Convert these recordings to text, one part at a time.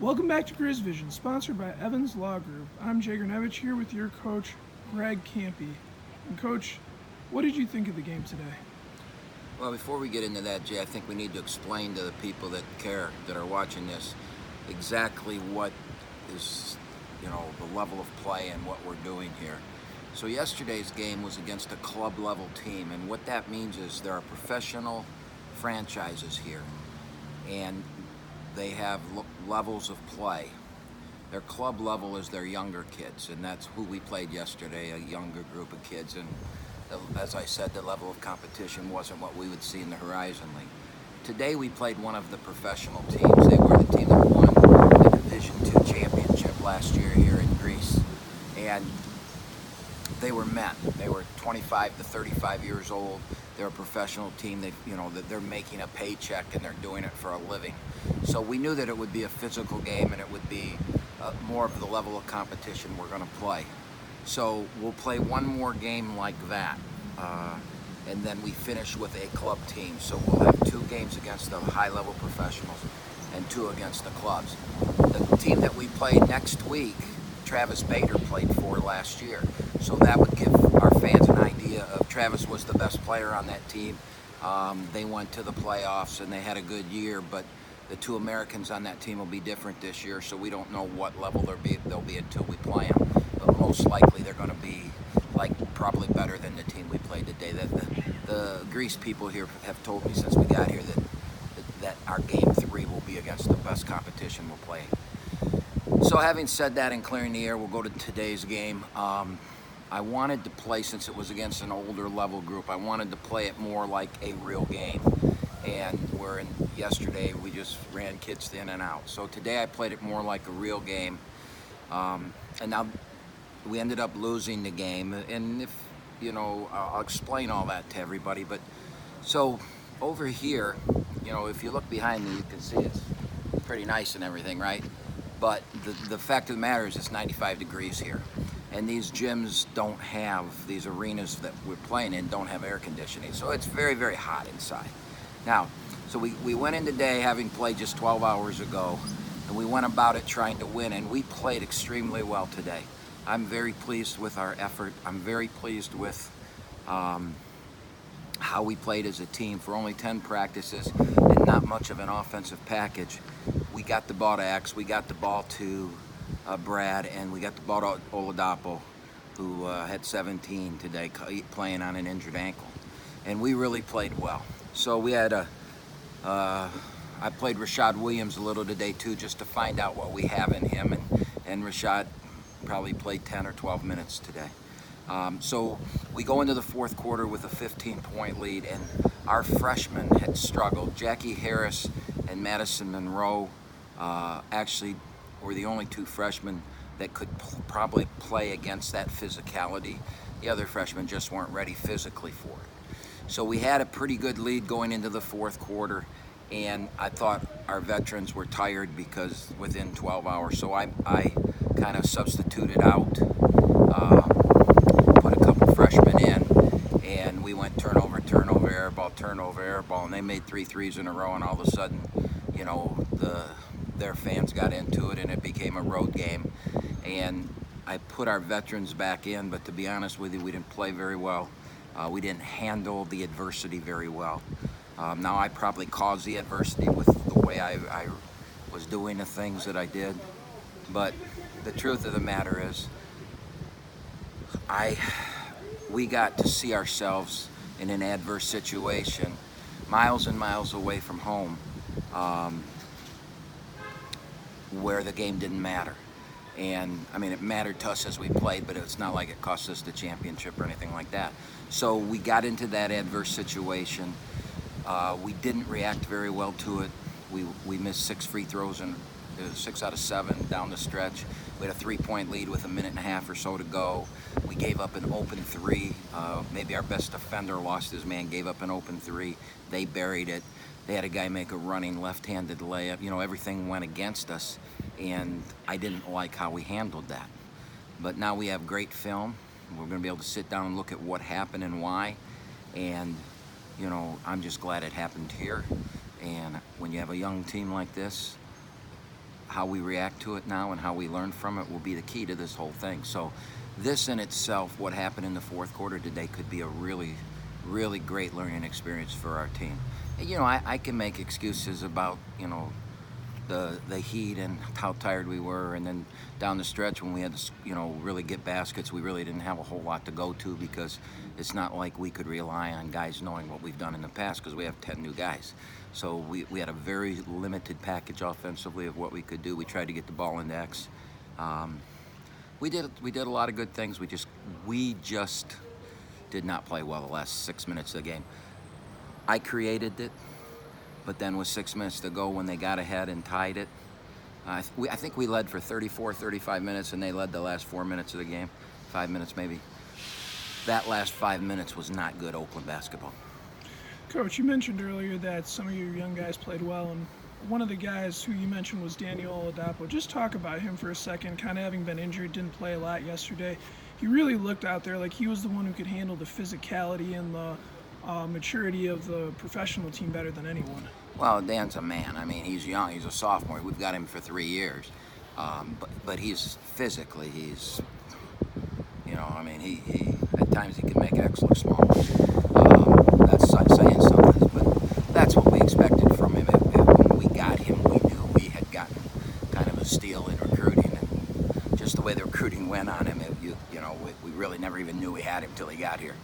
Welcome back to Grizz Vision, sponsored by Evans Law Group. I'm Jay Gernevich here with your coach, Greg Kampe. And Coach, what did you think of the game today? Well, before we get into that, Jay, I think we need to explain to the people that care, that are watching this, exactly what is, the level of play and what we're doing here. So yesterday's game was against a club level team, and what that means is there are professional franchises here, and they have levels of play. Their club level is their younger kids, and that's who we played yesterday, a younger group of kids. And as I said, the level of competition wasn't what we would see in the Horizon League. Today we played one of the professional teams. They were the team that won the Division II championship last year here in Greece. And they were men. They were 25 to 35 years old. They're a professional team. They're making a paycheck and they're doing it for a living. So we knew that it would be a physical game and it would be more of the level of competition we're going to play. So we'll play one more game like that, and then we finish with a club team. So we'll have 2 games against the high-level professionals and 2 against the clubs. The team that we play next week, Travis Bader played for last year. So that would give our fans an idea of Travis was the best player on that team. They went to the playoffs and they had a good year, but the 2 Americans on that team will be different this year, so we don't know what level they'll be until we play them. But most likely they're going to be probably better than the team we played today. The Greece people here have told me since we got here that our game 3 will be against the best competition we'll play. So having said that and clearing the air, we'll go to today's game. I wanted to play, since it was against an older level group, I wanted to play it more like a real game. And yesterday we just ran kids in and out. So today I played it more like a real game. And now we ended up losing the game. And I'll explain all that to everybody. But so over here, if you look behind me, you can see it's pretty nice and everything, right? But the fact of the matter is it's 95 degrees here. And these gyms don't have, these arenas that we're playing in don't have air conditioning. So it's very, very hot inside. Now, so we went in today having played just 12 hours ago, and we went about it trying to win, and we played extremely well today. I'm very pleased with our effort. I'm very pleased with how we played as a team. For only 10 practices and not much of an offensive package, we got the ball to X, we got the ball to Brad, and we got the ball to Oladapo, who had 17 today, playing on an injured ankle. And we really played well. So we had I played Rashad Williams a little today too, just to find out what we have in him, and Rashad probably played 10 or 12 minutes today. So we go into the fourth quarter with a 15-point lead, and our freshmen had struggled. Jackie Harris and Madison Monroe actually were the only 2 freshmen that could probably play against that physicality. The other freshmen just weren't ready physically for it. So we had a pretty good lead going into the fourth quarter, and I thought our veterans were tired because within 12 hours. So I kind of substituted out, put a couple freshmen in, and we went turnover, air ball, and they made 3 threes in a row, and all of a sudden, their fans got into it, and it became a road game. And I put our veterans back in, but to be honest with you, we didn't play very well. We didn't handle the adversity very well. Now I probably caused the adversity with the way I was doing the things that I did, but the truth of the matter is we got to see ourselves in an adverse situation, miles and miles away from home, where the game didn't matter. And I mean, it mattered to us as we played, but it's not like it cost us the championship or anything like that. So we got into that adverse situation. We didn't react very well to it. We missed 6 free throws, and 6 out of 7 down the stretch. We had a 3-point lead with a minute and a half or so to go. We gave up an open 3. Maybe our best defender lost his man, gave up an open 3. They buried it. They had a guy make a running left-handed layup. Everything went against us, and I didn't like how we handled that. But now we have great film. We're going to be able to sit down and look at what happened and why. And, I'm just glad it happened here. And when you have a young team like this, how we react to it now and how we learn from it will be the key to this whole thing. So this in itself, what happened in the fourth quarter today, could be a really, really great learning experience for our team. And, I can make excuses about, the heat and how tired we were, and then down the stretch when we had to, really get baskets, we really didn't have a whole lot to go to, because it's not like we could rely on guys knowing what we've done in the past, because we have 10 new guys. So we had a very limited package offensively of what we could do. We tried to get the ball into X. We did a lot of good things. We just did not play well the last 6 minutes of the game. I created it, but then with 6 minutes to go, when they got ahead and tied it, I think we led for 34, 35 minutes, and they led the last 4 minutes of the game, 5 minutes maybe. That last 5 minutes was not good Oakland basketball. Coach, you mentioned earlier that some of your young guys played well, and one of the guys who you mentioned was Daniel Oladapo. Just talk about him for a second, kind of having been injured, didn't play a lot yesterday. He really looked out there like he was the one who could handle the physicality and the maturity of the professional team better than anyone. Well, Dan's a man. I mean, he's young. He's a sophomore. We've got him for 3 years. But he's physically, he at times he can make X look small. That's saying something, but that's what we expected from him. When we got him, we knew we had gotten kind of a steal in recruiting, and just the way the recruiting went on him, we really never even knew we had him till he got here.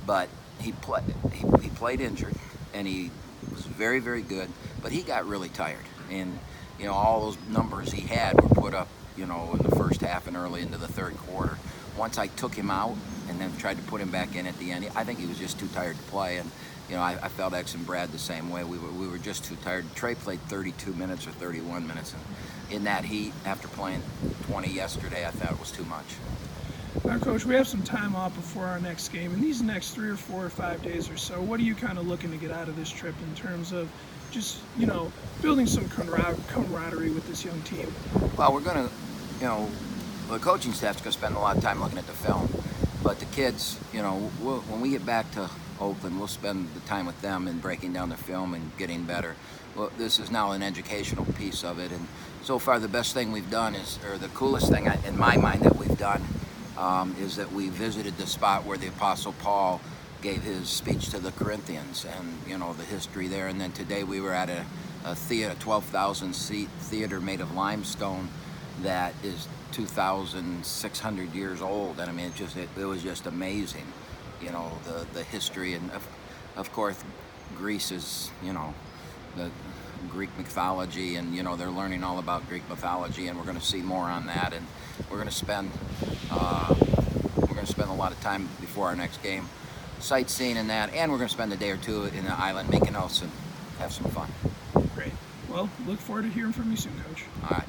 But he played injured, and he was very, very good, but he got really tired. And, all those numbers he had were put up, in the first half and early into the third quarter. Once I took him out and then tried to put him back in at the end, I think he was just too tired to play. And, I felt X and Brad the same way. We were just too tired. Trey played 32 minutes or 31 minutes. And in that heat, after playing 20 yesterday, I thought it was too much. Now, Coach, we have some time off before our next game. In these next 3 or 4 or 5 days or so, what are you kind of looking to get out of this trip in terms of just, building some camaraderie with this young team? Well, we're going to, the coaching staff's going to spend a lot of time looking at the film. But the kids, when we get back to Oakland, we'll spend the time with them and breaking down the film and getting better. Well, this is now an educational piece of it. And so far, the best thing we've done or the coolest thing in my mind that we've done, is that we visited the spot where the Apostle Paul gave his speech to the Corinthians, and the history there. And then today we were at a theater, 12,000-seat theater made of limestone that is 2,600 years old. And I mean, it was just amazing, the history. And of course, Greece is, the Greek mythology, and they're learning all about Greek mythology, and we're going to see more on that. And we're going to spend a lot of time before our next game sightseeing and that, and we're going to spend a day or two in the island making notes and have some fun. Great. Well, look forward to hearing from you soon, Coach. All right.